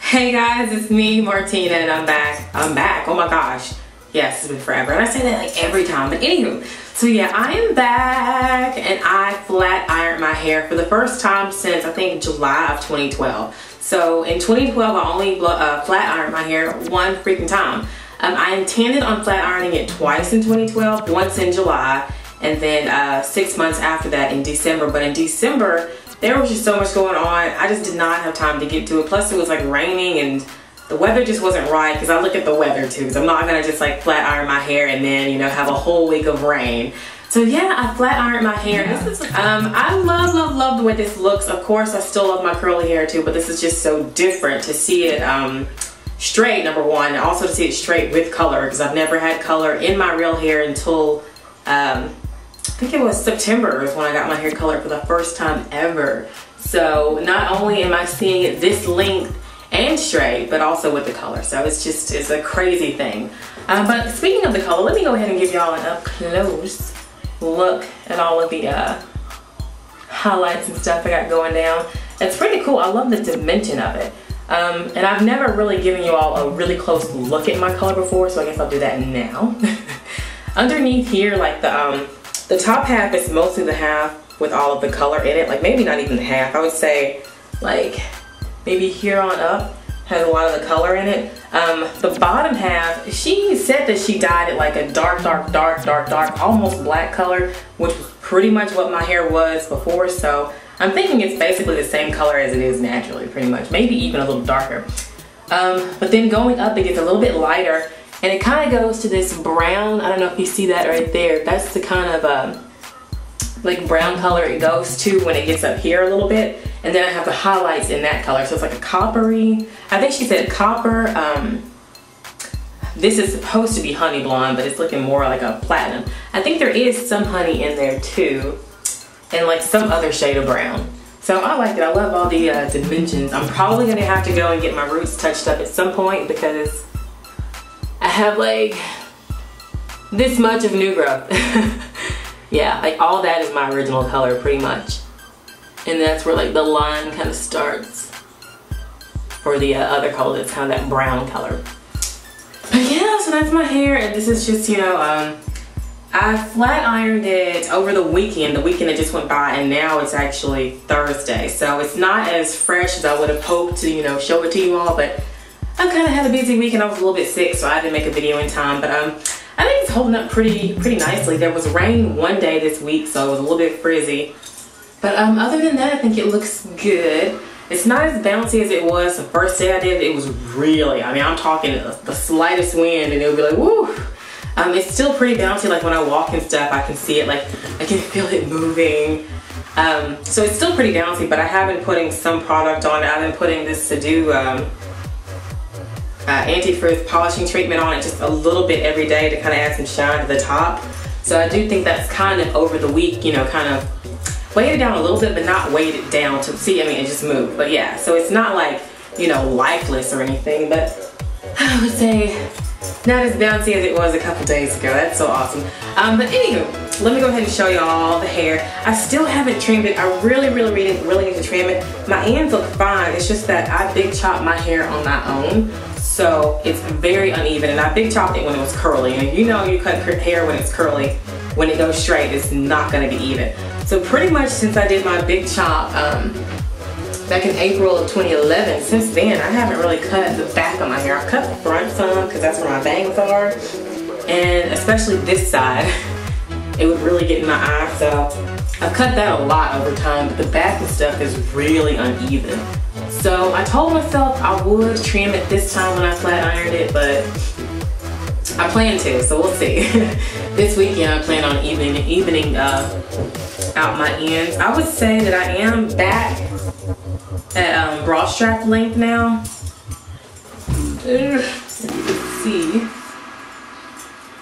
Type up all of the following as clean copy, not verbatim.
Hey guys, it's me, Martina, and I'm back. Oh my gosh. Yes, it's been forever. And I say that like every time. But anywho, so yeah, I am back and I flat ironed my hair for the first time since I think July of 2012. So in 2012, I only flat ironed my hair one freaking time. I intended on flat ironing it twice in 2012, once in July, and then 6 months after that in December. But in December, there was just so much going on. I just did not have time to get to it. Plus it was like raining and the weather just wasn't right, because I look at the weather too, because I'm not gonna just like flat iron my hair and then, you know, have a whole week of rain. So yeah, I flat ironed my hair. I love the way this looks. Of course, I still love my curly hair too, but this is just so different to see it straight, number one, and also to see it straight with color, because I've never had color in my real hair until I think it was September is when I got my hair colored for the first time ever. So not only am I seeing it this length and straight, but also with the color. So it's a crazy thing. But speaking of the color, let me go ahead and give y'all an up close look at all of the highlights and stuff I got going down. It's pretty cool. I love the dimension of it. And I've never really given you all a really close look at my color before, so I guess I'll do that now. Underneath here, like the top half is mostly the half with all of the color in it, like maybe not even half. I would say like maybe here on up has a lot of the color in it. The bottom half, she said that she dyed it like a dark, almost black color, which was pretty much what my hair was before. So I'm thinking it's basically the same color as it is naturally, pretty much, maybe even a little darker. But then going up, it gets a little bit lighter. And it kind of goes to this brown, I don't know if you see that right there. That's the kind of like brown color it goes to when it gets up here a little bit. And then I have the highlights in that color. So it's like a coppery, I think she said copper. This is supposed to be honey blonde, but it's looking more like a platinum. I think there is some honey in there too. And like some other shade of brown. So I like it. I love all the dimensions. I'm probably gonna have to go and get my roots touched up at some point, because I have like this much of new growth. Yeah, like all that is my original color pretty much. And that's where like the line kind of starts for the other color that's kind of that brown color. But yeah, so that's my hair, and this is just, you know, I flat ironed it over the weekend that just went by, and now it's actually Thursday. So it's not as fresh as I would have hoped to, you know, show it to you all, but I kind of had a busy week and I was a little bit sick, so I didn't make a video in time. But I think it's holding up pretty nicely. There was rain one day this week, so it was a little bit frizzy. But other than that, I think it looks good. It's not as bouncy as it was the first day I did it. It was really, I mean, I'm talking the slightest wind and it'll be like, woo. It's still pretty bouncy. Like when I walk and stuff, I can see it, like I can feel it moving. So it's still pretty bouncy, but I have been putting some product on it. I've been putting this sedu anti-frizz polishing treatment on it just a little bit every day to kind of add some shine to the top. So I do think that's kind of over the week, you know, kind of weighed it down a little bit, but not weighed it down to see, I mean, it just moved. But yeah, so it's not like, you know, lifeless or anything, but I would say not as bouncy as it was a couple days ago. That's so awesome. But anywho, let me go ahead and show y'all the hair. I still haven't trimmed it. I really need to trim it. My ends look fine. It's just that I big chopped my hair on my own. So it's very uneven, and I big chopped it when it was curly. And you know, you cut hair when it's curly, when it goes straight, it's not gonna be even. So pretty much since I did my big chop back in April of 2011, since then I haven't really cut the back of my hair. I've cut the front some because that's where my bangs are, and especially this side. my eye, so I've cut that a lot over time, but the back and stuff is really uneven. So I told myself I would trim it this time when I flat ironed it, but I plan to, so we'll see. This weekend I plan on evening out my ends. I would say that I am back at bra strap length now. As you can see.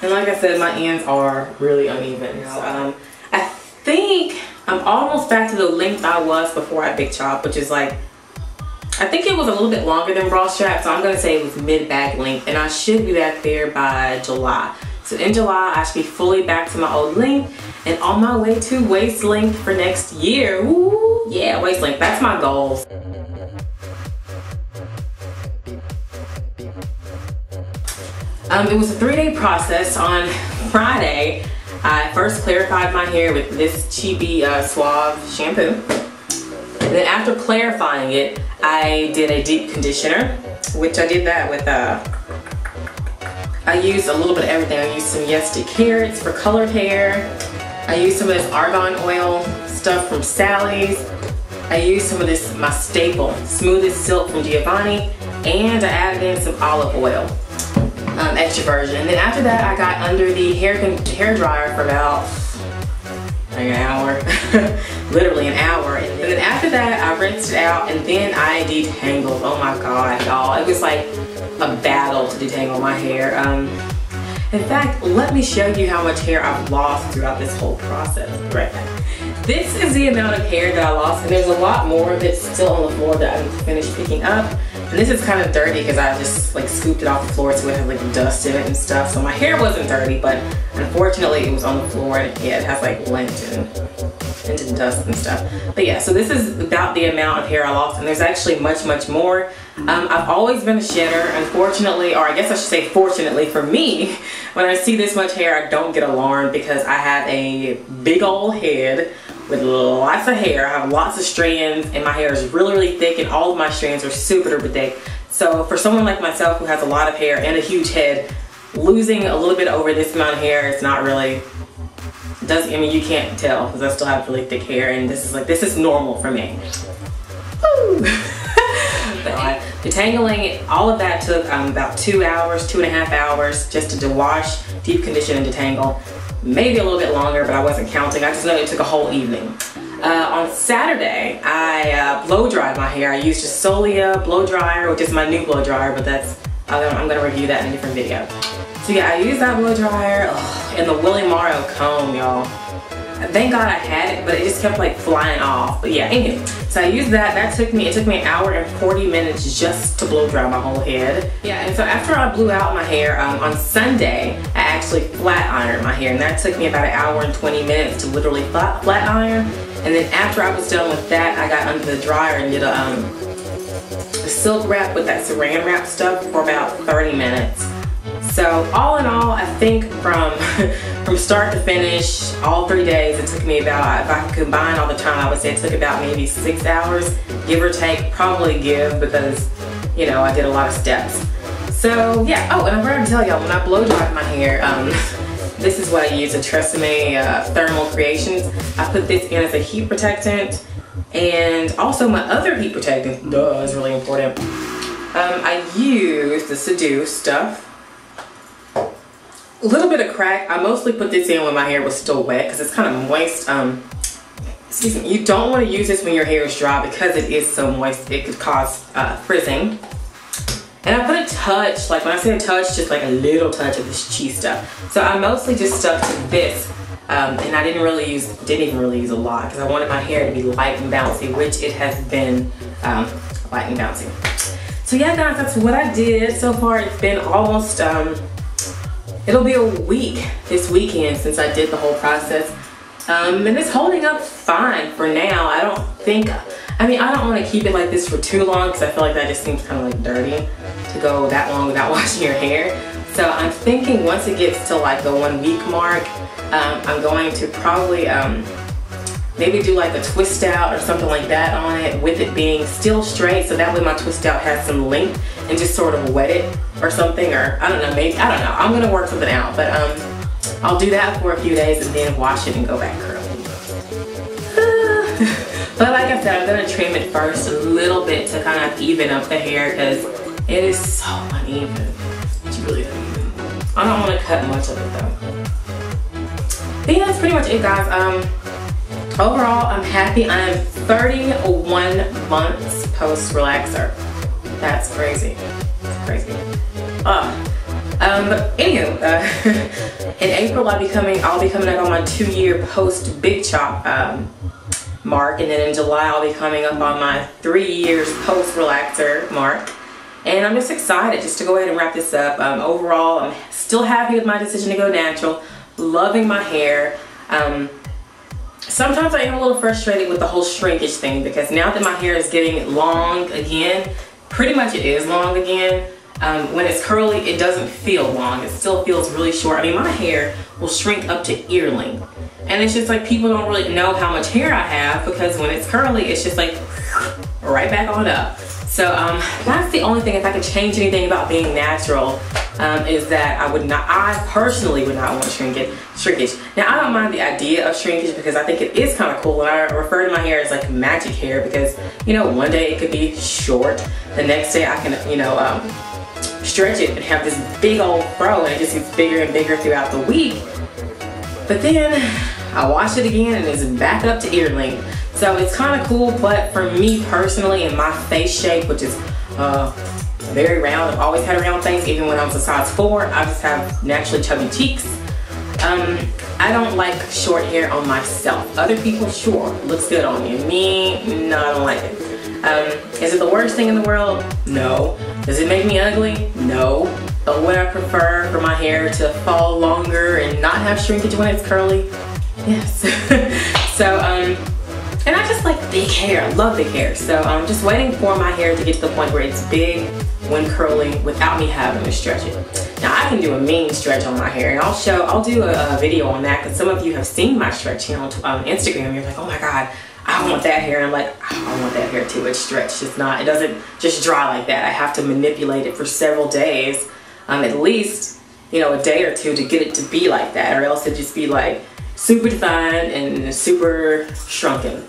And like I said, my ends are really uneven. So, I think I'm almost back to the length I was before I big chop, which is like, I think it was a little bit longer than bra strap, so I'm gonna say it was mid-back length, and I should be back there by July. So in July, I should be fully back to my old length and on my way to waist length for next year. Ooh, yeah, waist length, that's my goal. It was a 3-day process. On Friday, I first clarified my hair with this Chibi Suave shampoo. And then after clarifying it, I did a deep conditioner, which I did that with, I used a little bit of everything. I used some Yes to Carrots for colored hair. I used some of this argan oil stuff from Sally's. I used some of this, my staple, Smoothest Silk from Giovanni. And I added in some olive oil, extra virgin. And then after that, I got under the hair dryer for about like an hour, literally an hour. And then after that, I rinsed it out and then I detangled. Oh my God, y'all. It was like a battle to detangle my hair. In fact, let me show you how much hair I've lost throughout this whole process. Right now. This is the amount of hair that I lost, and there's a lot more of it still on the floor that I need to finish picking up. And this is kind of dirty because I just like scooped it off the floor, so it had like dust in it and stuff. So my hair wasn't dirty, but unfortunately it was on the floor, and yeah, it has like lint and dust and stuff. But yeah, so this is about the amount of hair I lost, and there's actually much more. I've always been a shedder. Unfortunately, or I guess I should say fortunately for me, when I see this much hair, I don't get alarmed because I have a big old head with lots of hair. I have lots of strands, and my hair is really thick, and all of my strands are super thick. So for someone like myself who has a lot of hair and a huge head, losing a little bit over this amount of hair is not really, I mean, you can't tell because I still have really thick hair, and this is normal for me. Woo! But detangling, all of that took about 2 hours, 2.5 hours just to wash, deep condition, and detangle. Maybe a little bit longer, but I wasn't counting. I just know it took a whole evening. On Saturday, I blow dried my hair. I used a Solia blow dryer, which is my new blow dryer, but I'm gonna review that in a different video. So yeah, I used that blow dryer and the Willie Morrow comb, y'all. Thank God I had it, but it just kept like flying off. But yeah, anyway, so I used that. It took me an hour and 40 minutes just to blow dry my whole head. Yeah, and so after I blew out my hair, on Sunday, I actually flat ironed my hair, and that took me about an hour and 20 minutes to literally flat iron. And then after I was done with that, I got under the dryer and did a silk wrap with that saran wrap stuff for about 30 minutes. So all in all, I think from start to finish, all 3 days, it took me about, if I combine all the time, I would say it took about maybe 6 hours, give or take, probably give, because, you know, I did a lot of steps. So yeah, oh, and I forgot to tell y'all, when I blow dried my hair, this is what I use, a Tresemme Thermal Creations. I put this in as a heat protectant, and also my other heat protectant, is really important. I use the Sedu stuff. A little bit of crack. I mostly put this in when my hair was still wet because it's kind of moist. Excuse me. You don't want to use this when your hair is dry because it is so moist. It could cause frizzing. And I put a touch, like when I say a touch, just like a little touch of this cheese stuff. So I mostly just stuck to this, and I didn't even really use a lot because I wanted my hair to be light and bouncy, which it has been light and bouncy. So yeah, guys, that's what I did so far. It's been almost it'll be a week this weekend since I did the whole process. And it's holding up fine for now. I don't want to keep it like this for too long because I feel like that just seems kind of like dirty to go that long without washing your hair. So I'm thinking once it gets to like the 1 week mark, I'm going to probably maybe do like a twist out or something like that on it with it being still straight, so that way my twist out has some length, and just sort of wet it or something, or I don't know, maybe, I don't know. I'm gonna work something out, but I'll do that for a few days and then wash it and go back curly. But like I said, I'm gonna trim it first a little bit to kind of even up the hair because it is so uneven. It's really uneven. I don't want to cut much of it though. But yeah, that's pretty much it, guys. Overall, I'm happy. I am 31 months post relaxer. That's crazy. That's crazy. But anywho, in April I'll be coming up on my 2-year post big chop mark, and then in July I'll be coming up on my 3 years post relaxer mark. And I'm just excited just to go ahead and wrap this up. Overall, I'm still happy with my decision to go natural. Loving my hair. Sometimes I am a little frustrated with the whole shrinkage thing because now that my hair is getting long again, pretty much it is long again. When it's curly, it doesn't feel long. It still feels really short. I mean, my hair will shrink up to ear length. And it's just like people don't really know how much hair I have because when it's curly, it's just like right back on up. So that's the only thing, if I could change anything about being natural, is that I personally would not want shrinkage. Now, I don't mind the idea of shrinkage because I think it is kind of cool, and I refer to my hair as like magic hair because, you know, one day it could be short, the next day I can, you know, stretch it and have this big old fro, and it just gets bigger and bigger throughout the week. But then I wash it again and it's back up to ear length. So it's kind of cool, but for me personally and my face shape, which is very round, I've always had round things, even when I was a size 4, I just have naturally chubby cheeks. I don't like short hair on myself. Other people, sure, looks good on you. Me, no, I don't like it. Is it the worst thing in the world? No. Does it make me ugly? No. But would I prefer for my hair to fall longer and not have shrinkage when it's curly? Yes. So, and I just like big hair. I love big hair. So I'm just waiting for my hair to get to the point where it's big when curly without me having to stretch it. Now I can do a mean stretch on my hair, and I'll do a video on that because some of you have seen my stretching on Instagram. You're like, oh my God, I want that hair. And I'm like, I want that hair too. It's stretched. It doesn't just dry like that. I have to manipulate it for several days, at least, you know, a day or two to get it to be like that, or else it'd just be like super defined and super shrunken.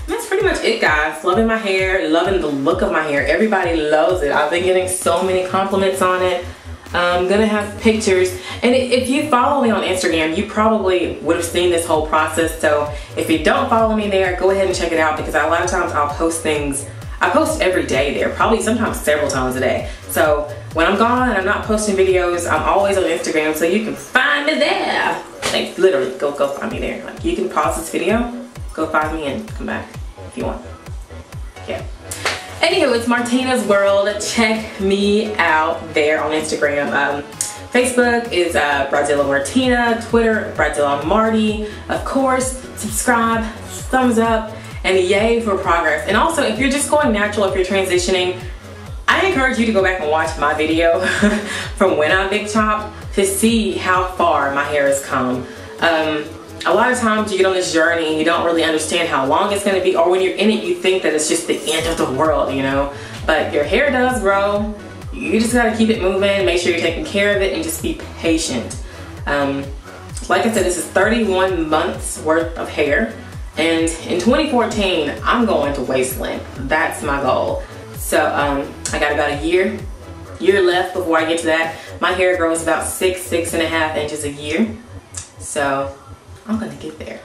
That's pretty much it, guys. Loving my hair, loving the look of my hair. Everybody loves it. I've been getting so many compliments on it. I'm gonna have pictures, and if you follow me on Instagram, you probably would have seen this whole process. So if you don't follow me there, go ahead and check it out, because a lot of times I'll post things. I post every day there, probably sometimes several times a day. So when I'm gone and I'm not posting videos, I'm always on Instagram, so you can find me there. Like literally, go find me there. Like, you can pause this video, go find me, and come back if you want. Yeah. Anywho, it's Martina's World. Check me out there on Instagram. Facebook is Brazilla Martina. Twitter, Brazilla Marty. Of course, subscribe, thumbs up, and yay for progress. And also, if you're just going natural, if you're transitioning, I encourage you to go back and watch my video from when I big chopped to see how far my hair has come. A lot of times you get on this journey and you don't really understand how long it's going to be, or when you're in it you think that it's just the end of the world, you know. But your hair does grow. You just got to keep it moving, make sure you're taking care of it, and just be patient. Like I said, this is 31 months worth of hair, and in 2014 I'm going to waist length. That's my goal. So I got about a year left before I get to that. My hair grows about 6.5 inches a year, so I'm gonna get there.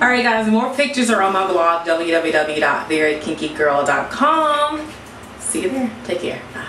Alright guys, more pictures are on my blog, www.verykinkygirl.com. See you there. Take care. Bye.